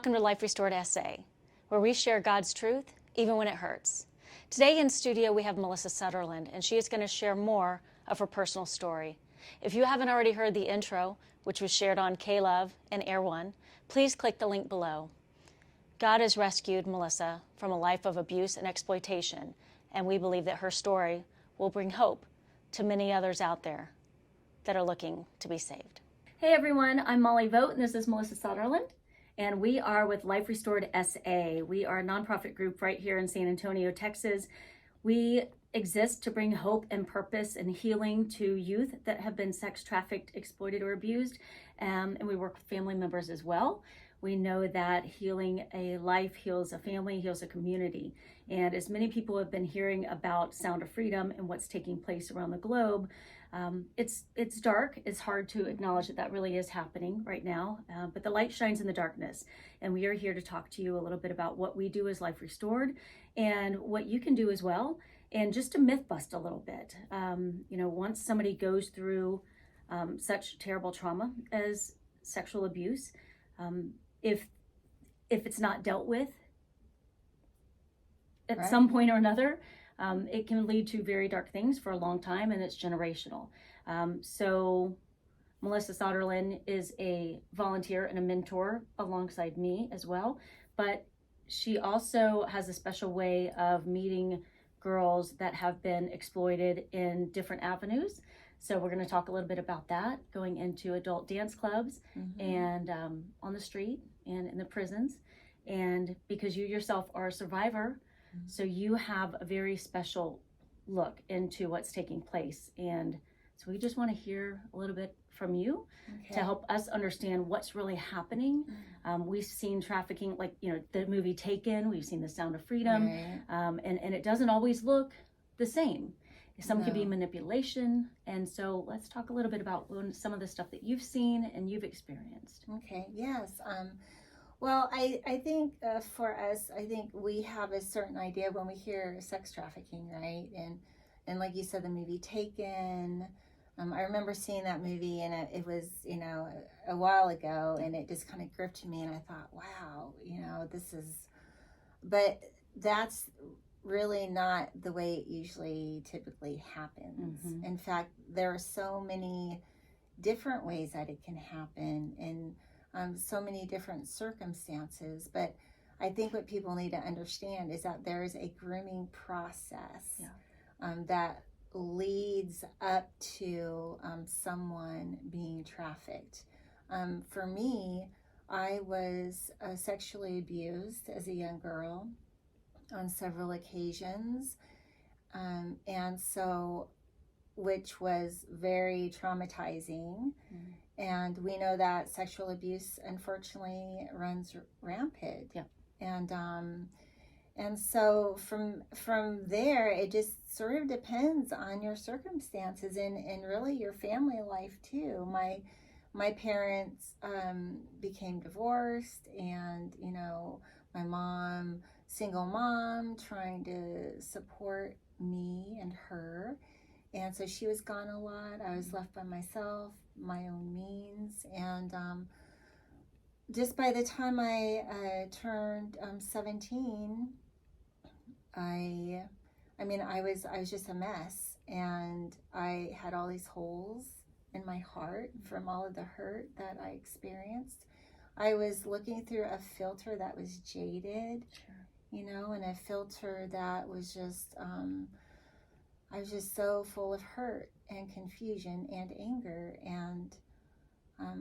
Welcome to Life Restored SA, where we share God's truth even when it hurts. Today in studio we have Melissa Sutherland, and she is going to share more of her personal story. If you haven't already heard the intro, which was shared on K-Love and Air One, please click the link below. God has rescued Melissa from a life of abuse and exploitation, and we believe that her story will bring hope to many others out there that are looking to be saved. Hey everyone, I'm Molly Vogt, and this is Melissa Sutherland. And we are with Life Restored SA. We are a nonprofit group right here in San Antonio, Texas. We exist to bring hope and purpose and healing to youth that have been sex trafficked, exploited, or abused. And we work with family members as well. We know that healing a life heals a family, heals a community. And as many people have been hearing about Sound of Freedom and what's taking place around the globe, it's dark. It's hard to acknowledge that really is happening right now, but the light shines in the darkness. And we are here to talk to you a little bit about what we do as Life Restored and what you can do as well. And just to myth bust a little bit, once somebody goes through such terrible trauma as sexual abuse, if it's not dealt with at some point or another, it can lead to very dark things for a long time, and it's generational. So Melissa Sutherland is a volunteer and a mentor alongside me as well, but she also has a special way of meeting girls that have been exploited in different avenues. So we're going to talk a little bit about that, going into adult dance clubs and on the street and in the prisons. And because you yourself are a survivor, so you have a very special look into what's taking place. And so we just want to hear a little bit from you to help us understand what's really happening. We've seen trafficking, like, the movie Taken, we've seen The Sound of Freedom, and it doesn't always look the same. Some can be manipulation. And so let's talk a little bit about some of the stuff that you've seen and you've experienced. Okay, yes. Well, I think for us, I think we have a certain idea when we hear sex trafficking, right? And like you said, the movie Taken, I remember seeing that movie, and it was, a while ago, and it just kind of gripped me, and I thought, wow, but that's really not the way it usually typically happens. In fact, there are so many different ways that it can happen, and so many different circumstances. But I think what people need to understand is that there is a grooming process that leads up to someone being trafficked. For me, I was sexually abused as a young girl on several occasions, and so, which was very traumatizing. And we know that sexual abuse, unfortunately, runs rampant. And so from there, it just sort of depends on your circumstances and really your family life too. My parents became divorced, and my mom, single mom, trying to support me and her. And so she was gone a lot. I was left by myself, my own means. And just by the time I turned 17, I was just a mess. And I had all these holes in my heart from all of the hurt that I experienced. I was looking through a filter that was jaded, and a filter that was just... I was just so full of hurt and confusion and anger, and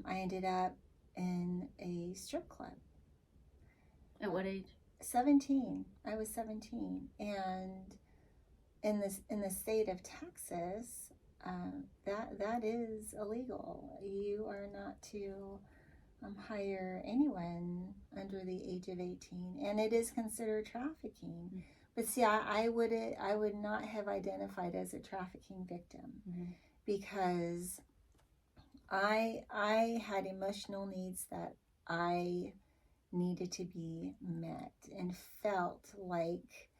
I ended up in a strip club. At what age? 17. I was 17, and in the state of Texas, that is illegal. You are not to hire anyone under the age of 18, and it is considered trafficking. But see, I would not have identified as a trafficking victim because I had emotional needs that I needed to be met, and felt like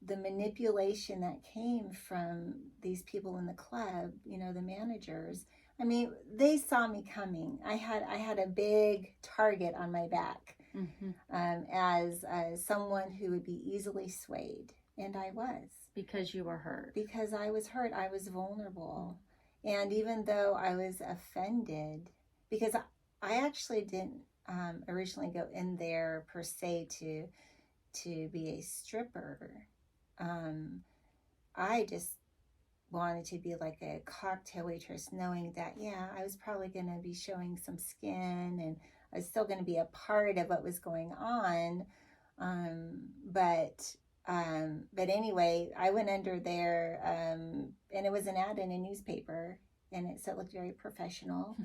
the manipulation that came from these people in the club, the managers, I mean, they saw me coming. I had a big target on my back. as someone who would be easily swayed. And I was. Because you were hurt. Because I was hurt. I was vulnerable. And even though I was offended, because I actually didn't originally go in there per se to be a stripper. I just wanted to be like a cocktail waitress, knowing that, yeah, I was probably going to be showing some skin and I was still going to be a part of what was going on. But anyway, I went under there, and it was an ad in a newspaper, and so it looked very professional,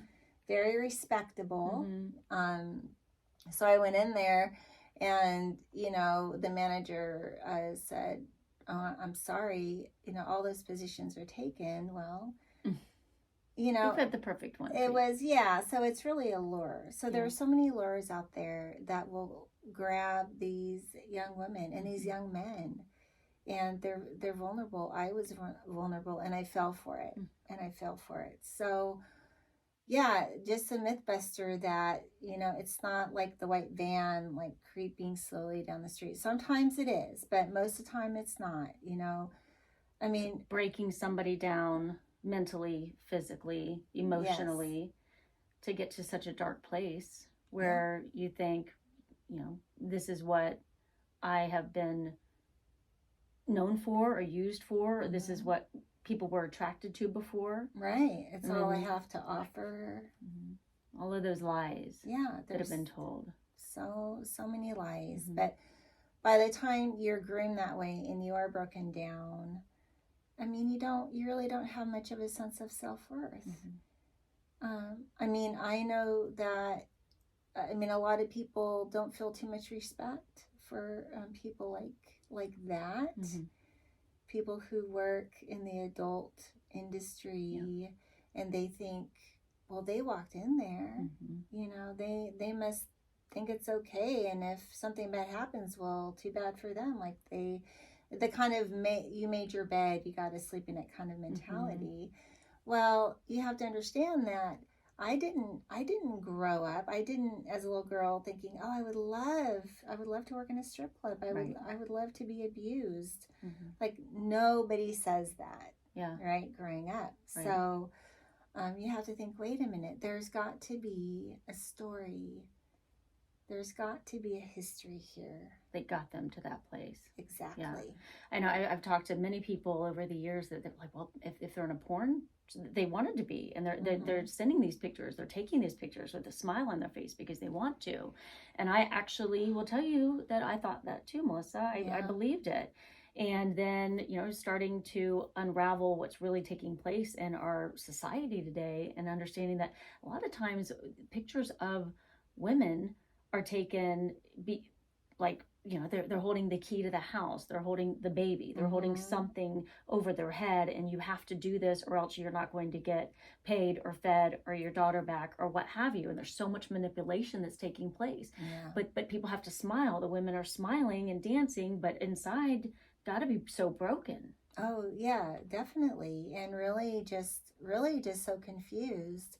very respectable. So I went in there, and, you know, the manager said, I'm sorry, you know, all those positions are taken. Well, you know, you had the perfect one. It was, yeah. So it's really a lure. So there are so many lures out there that will grab these young women and these young men, and they're vulnerable. I was vulnerable, and I fell for it, So, yeah, just a myth buster that, you know, it's not like the white van, like creeping slowly down the street. Sometimes it is, but most of the time it's not, you know. I mean, breaking somebody down mentally, physically, emotionally, to get to such a dark place where you think, you know, this is what I have been known for or used for, or this is what people were attracted to before. Right. It's all I have to offer. All of those lies that have been told. So many lies. But by the time you're groomed that way and you are broken down, I mean, you really don't have much of a sense of self-worth. I mean, I know that, a lot of people don't feel too much respect for people like that. People who work in the adult industry, and they think, well, they walked in there, you know, they must think it's okay, and if something bad happens, well, too bad for them. Like the kind of you made your bed, you got to sleep in it kind of mentality. Well, you have to understand that I didn't grow up. I didn't, as a little girl, thinking, oh, I would love to work in a strip club. I would love to be abused. Like, nobody says that. Right. Growing up. Right. So, you have to think, wait a minute, there's got to be a story. There's got to be a history here. That got them to that place. Exactly. Yeah. I know I've talked to many people over the years that they're like, well, if they're in a porn, they wanted to be, and they're sending these pictures, they're taking these pictures with a smile on their face because they want to. And I actually will tell you that I thought that too, Melissa. I believed it. And then, you know, starting to unravel what's really taking place in our society today, and understanding that a lot of times pictures of women are taken you know, they're holding the key to the house, they're holding the baby, they're holding something over their head, and you have to do this or else you're not going to get paid or fed or your daughter back or what have you. And there's so much manipulation that's taking place. But people have to smile. The women are smiling and dancing, but inside got to be so broken. Oh yeah, definitely. And really just so confused.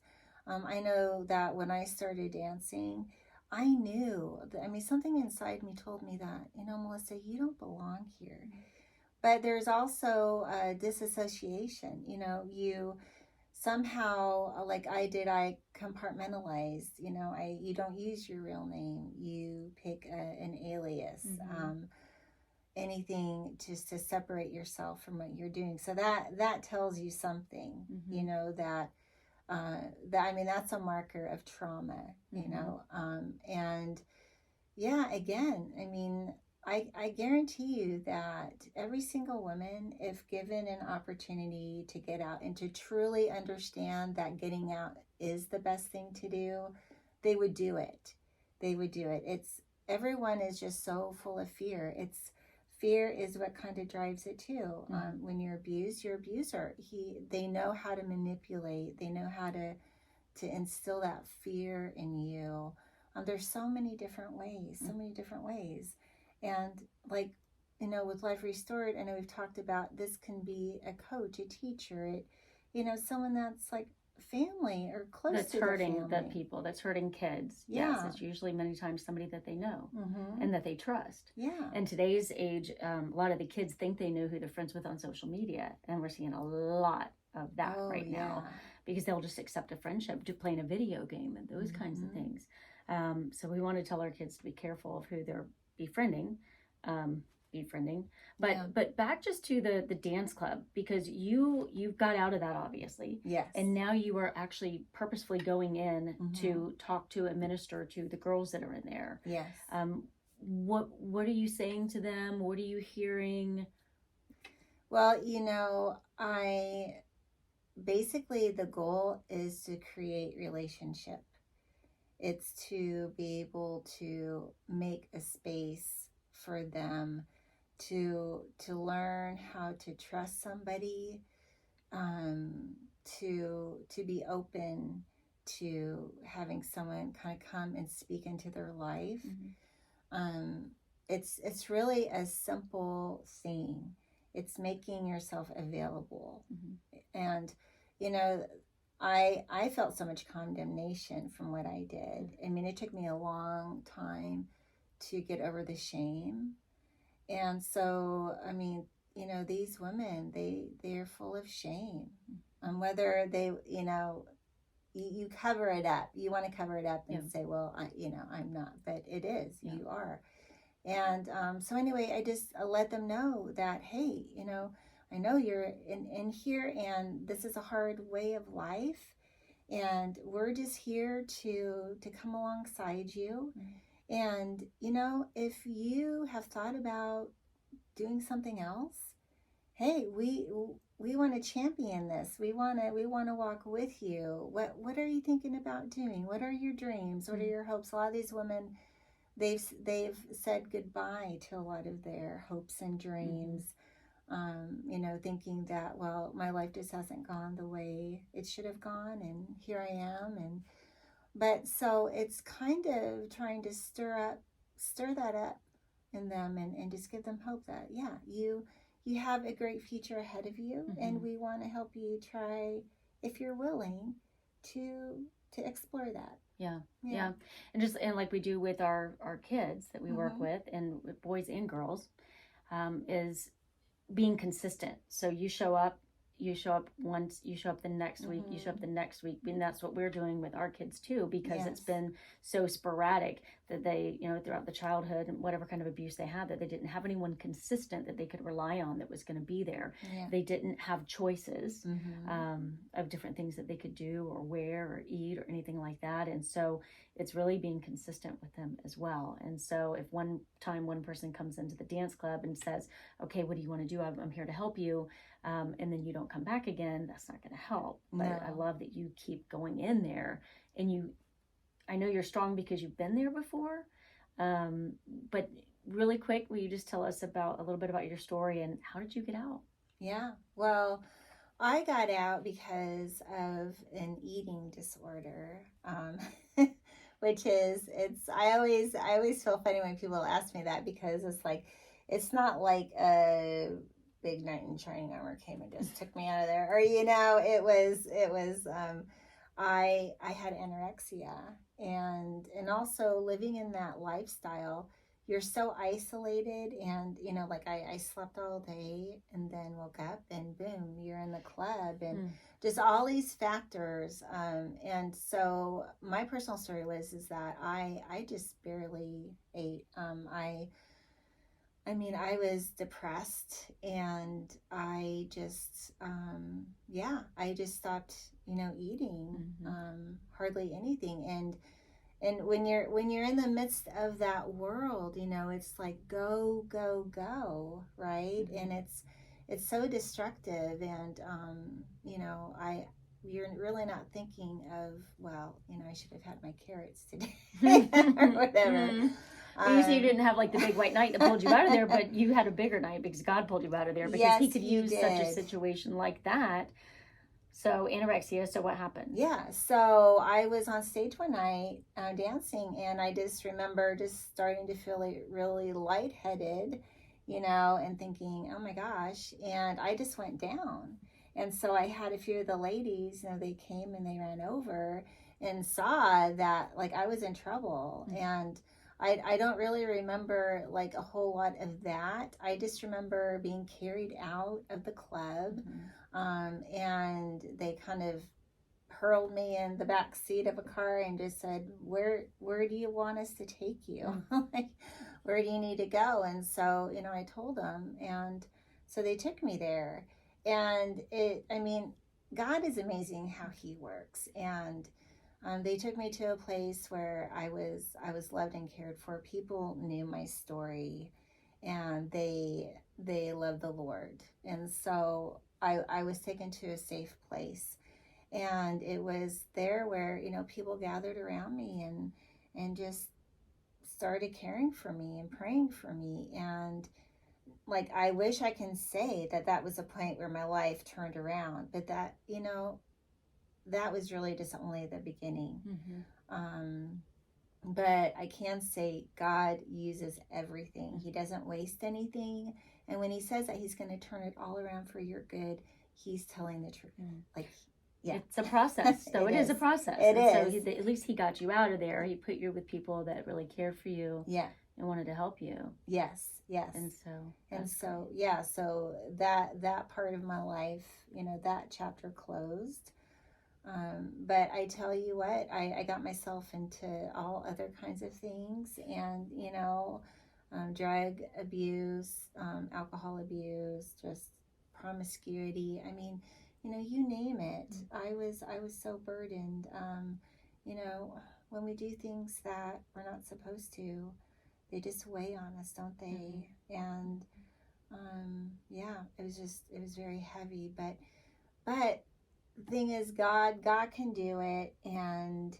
I know that when I started dancing, I knew, something inside me told me that, you know, Melissa, you don't belong here. But there's also a disassociation, you know, you somehow, like I did, I compartmentalized, you know, you don't use your real name, you pick an alias, anything just to separate yourself from what you're doing. So that tells you something, you know, that's a marker of trauma, you know, and yeah, again, I guarantee you that every single woman, if given an opportunity to get out and to truly understand that getting out is the best thing to do, they would do it. Everyone is just so full of fear. Fear is what kind of drives it too. When you're abused, your abuser, they know how to manipulate. They know how to instill that fear in you. There's so many different ways. And like, you know, with Life Restored, I know we've talked about this can be a coach, a teacher, someone that's like family or close that's to hurting the the family. people, that's hurting kids. Yeah. Yes, it's usually many times somebody that they know Mm-hmm. and that they trust. Yeah. In today's age, a lot of the kids think they know who they're friends with on social media, and we're seeing a lot of that right now because they'll just accept a friendship to playing a video game and those kinds of things. So we want to tell our kids to be careful of who they're befriending. But back just to the dance club, because you've got out of that, obviously. Yes. And now you are actually purposefully going in to talk to and minister to the girls that are in there. Yes. What are you saying to them? What are you hearing? Well, basically the goal is to create relationship. It's to be able to make a space for them to learn how to trust somebody, to be open to having someone kind of come and speak into their life. It's really a simple thing. It's making yourself available. And I felt so much condemnation from what I did. I mean, it took me a long time to get over the shame. And so, I mean, these women, they're full of shame. And whether they, you cover it up. You want to cover it up and say, well, I'm not. But it is. Yeah. You are. And so anyway, I just let them know that, hey, I know you're in here, and this is a hard way of life, and we're just here to come alongside you. And if you have thought about doing something else, hey, we want to champion this. We want to walk with you. What are you thinking about doing? What are your dreams? What are your hopes? A lot of these women, they've said goodbye to a lot of their hopes and dreams. Thinking that, well, my life just hasn't gone the way it should have gone, and here I am. But so it's kind of trying to stir that up in them, and just give them hope that, yeah, you have a great future ahead of you, and we want to help you try, if you're willing, to explore that. Yeah. And like we do with our kids that we work with, and with boys and girls, is being consistent. So you show up once, you show up the next week, you show up the next week. And that's what we're doing with our kids too, because it's been so sporadic that they, throughout the childhood and whatever kind of abuse they had, that they didn't have anyone consistent that they could rely on that was going to be there. They didn't have choices of different things that they could do or wear or eat or anything like that. And so it's really being consistent with them as well. And so if one person comes into the dance club and says, okay, what do you want to do? I'm here to help you. And then you don't come back again, that's not going to help. But I love that you keep going in there, and I know you're strong because you've been there before. But really quick, will you just tell us a little bit about your story and how did you get out? Yeah, well, I got out because of an eating disorder, which is, I always feel funny when people ask me that, because it's like, it's not like a big knight in shining armor came and just took me out of there, or it was I had anorexia, and also living in that lifestyle, you're so isolated, and like I slept all day and then woke up and boom, you're in the club, and just all these factors, and so my personal story is that I just barely ate. I was depressed, and I just, I just stopped, eating, hardly anything. And when you're in the midst of that world, it's like, go, go, go, right? And it's so destructive. And, you're really not thinking of, well, I should have had my carrots today or whatever. Usually you didn't have like the big white knight that pulled you out of there, but you had a bigger knight because God pulled you out of there, because he could use such a situation like that. So anorexia, so what happened? Yeah, so I was on stage one night dancing, and I just remember just starting to feel really lightheaded, and thinking, oh my gosh, and I just went down. And so I had a few of the ladies, they came and they ran over and saw that like I was in trouble. And I don't really remember like a whole lot of that. I just remember being carried out of the club, and they kind of hurled me in the back seat of a car and just said, where do you want us to take you? Like, where do you need to go? And so, I told them, and so they took me there. And God is amazing how he works. And they took me to a place where I was loved and cared for. People knew my story, and they loved the Lord. And so I was taken to a safe place. And it was there where, people gathered around me and just started caring for me and praying for me. And like, I wish I can say that was a point where my life turned around, but that, that was really just only the beginning. But I can say God uses everything. He doesn't waste anything. And when he says that he's going to turn it all around for your good, he's telling the truth. Like, yeah. It's a process. So it is a process. It is. So at least he got you out of there. He put you with people that really cared for you. Yeah. And wanted to help you. Yes. And so yeah, so that part of my life, that chapter closed. But I tell you what, I got myself into all other kinds of things, and drug abuse, alcohol abuse, just promiscuity. I mean, you name it. I was so burdened. When we do things that we're not supposed to, they just weigh on us, don't they? And it was very heavy. But the thing is, God can do it. And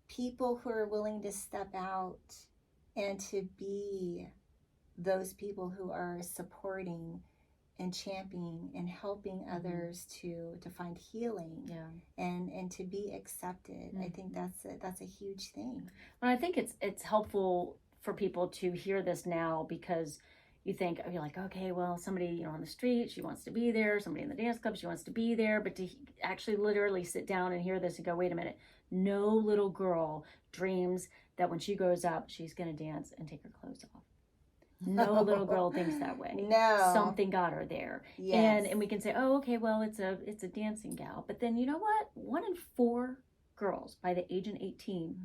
people who are willing to step out and to be those people who are supporting and championing and helping others to find healing, and to be accepted. I think that's a huge thing. Well, I think it's helpful for people to hear this now, because you're like, okay, well, somebody on the street, she wants to be there. Somebody in the dance club, she wants to be there. But to actually literally sit down and hear this and go, wait a minute, no little girl dreams that when she grows up, she's going to dance and take her clothes off. No little girl thinks that way. No. Something got her there. Yes. And we can say, oh, okay, well, it's a dancing gal. But then you know what? 1 in 4 girls by the age of 18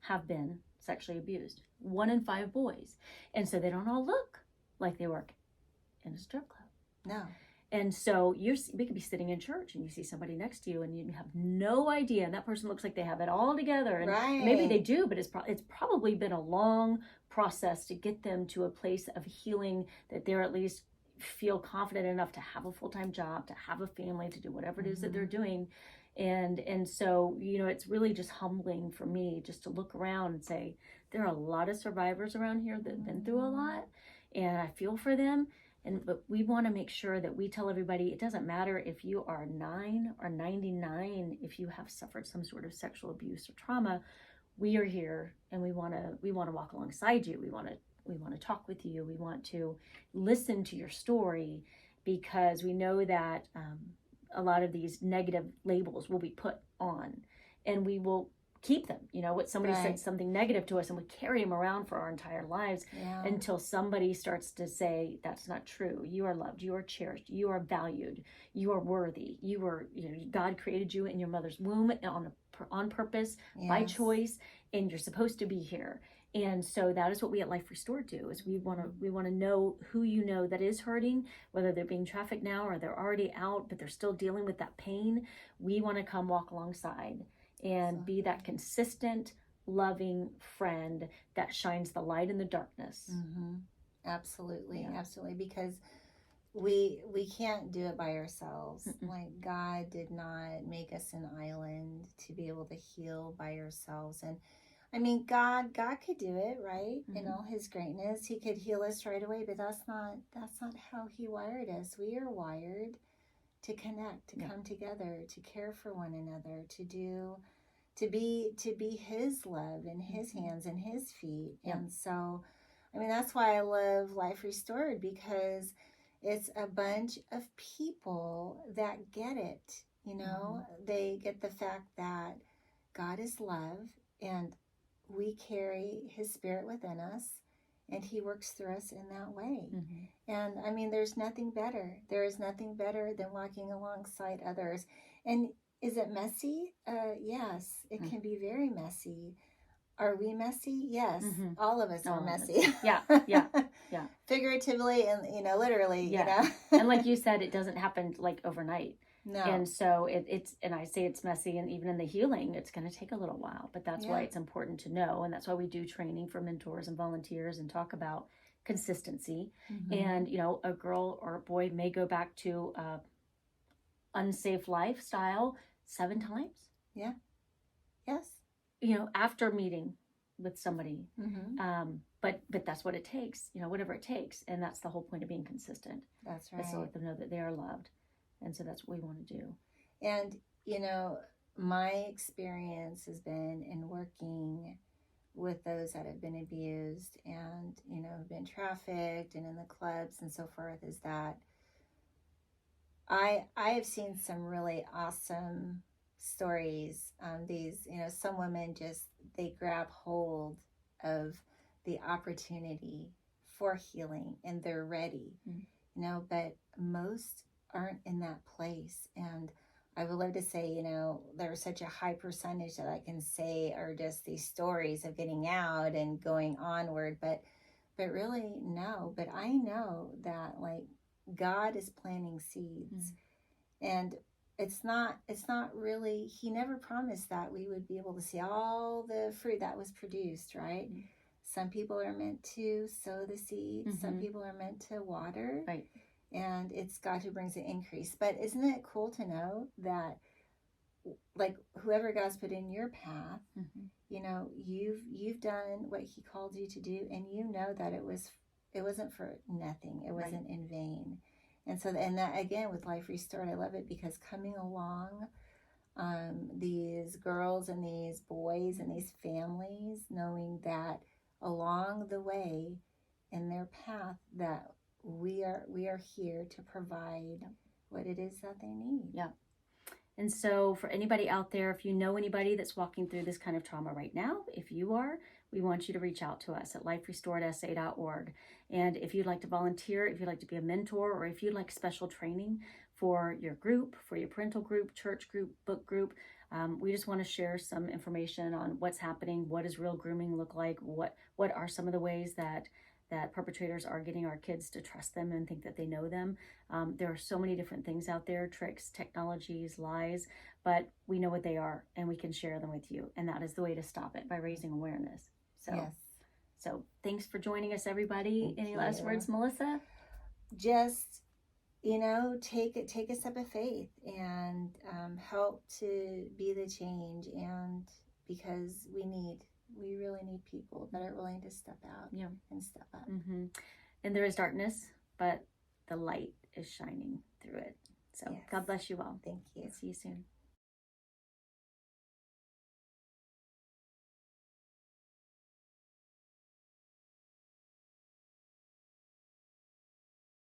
have been sexually abused. 1 in 5 boys. And so they don't all look like they work in a strip club. No. And so we could be sitting in church and you see somebody next to you and you have no idea, and that person looks like they have it all together. And maybe they do, but it's probably been a long process to get them to a place of healing, that they're at least feel confident enough to have a full-time job, to have a family, to do whatever it is that they're doing. And so, it's really just humbling for me just to look around and say, there are a lot of survivors around here that have been through a lot, and I feel for them. But we want to make sure that we tell everybody, it doesn't matter if you are 9 or 99, if you have suffered some sort of sexual abuse or trauma, we are here, and we want to walk alongside you. We want to talk with you. We want to listen to your story, because we know that a lot of these negative labels will be put on, and we will keep them. What somebody said something negative to us, and we carry them around for our entire lives until somebody starts to say, that's not true. You are loved. You are cherished. You are valued. You are worthy. God created you in your mother's womb on purpose, by choice, and you're supposed to be here. And so that is what we at Life Restored do, is we want to know who that is hurting, whether they're being trafficked now or they're already out, but they're still dealing with that pain. We want to come walk alongside and be that consistent, loving friend that shines the light in the darkness. Absolutely. Because we can't do it by ourselves. Like, God did not make us an island to be able to heal by ourselves. And I mean, God could do it, right? In all his greatness, he could heal us right away, but that's not how he wired us. We are wired to connect, to come together, to care for one another, to be his love in his hands and his feet. And so, I mean, that's why I love Life Restored, because It's a bunch of people that get it. You know, they get the fact that God is love and we carry his spirit within us and he works through us in that way. And I mean, there's nothing better. There is nothing better than walking alongside others. And is it messy? Yes, it can be very messy. Are we messy? Yes. All of us are messy. Yeah. Figuratively and, literally, And like you said, it doesn't happen like overnight. No. And so it's, and I say it's messy, and even in the healing, it's going to take a little while, but that's why it's important to know. And that's why we do training for mentors and volunteers and talk about consistency. And, a girl or a boy may go back to unsafe lifestyle 7 times. Yeah. Yes. After meeting with somebody. But that's what it takes, whatever it takes. And that's the whole point of being consistent. That's right. Is to let them know that they are loved. And so that's what we want to do. And, my experience has been in working with those that have been abused and, been trafficked and in the clubs and so forth, is that I have seen some really awesome stories. These, some women they grab hold of the opportunity for healing and they're ready, but most aren't in that place. And I would love to say, there's such a high percentage that I can say are just these stories of getting out and going onward, but really no. But I know that like God is planting seeds, and it's not really, he never promised that we would be able to see all the fruit that was produced, right? Some people are meant to sow the seeds, some people are meant to water, right? And it's God who brings the increase. But isn't it cool to know that, like, whoever God's put in your path, you've done what he called you to do, and that it wasn't for nothing. It wasn't in vain. And so, and that again with Life Restored, I love it because coming along, these girls and these boys and these families, knowing that along the way in their path that we are here to provide what it is that they need. Yeah. And so for anybody out there, if you know anybody that's walking through this kind of trauma right now, if you are, we want you to reach out to us at liferestoredsa.org. And if you'd like to volunteer, if you'd like to be a mentor, or if you'd like special training for your group, for your parental group, church group, book group, we just want to share some information on what's happening. What does real grooming look like? What are some of the ways that perpetrators are getting our kids to trust them and think that they know them? There are so many different things out there, tricks, technologies, lies, but we know what they are and we can share them with you. And that is the way to stop it, by raising awareness. So, yes. So thanks for joining us, everybody. Any last words, Melissa? Just, take a step of faith and help to be the change. And because we really need people that are willing to step out and step up. And there is darkness, but the light is shining through it. So God bless you all. Thank you. See you soon.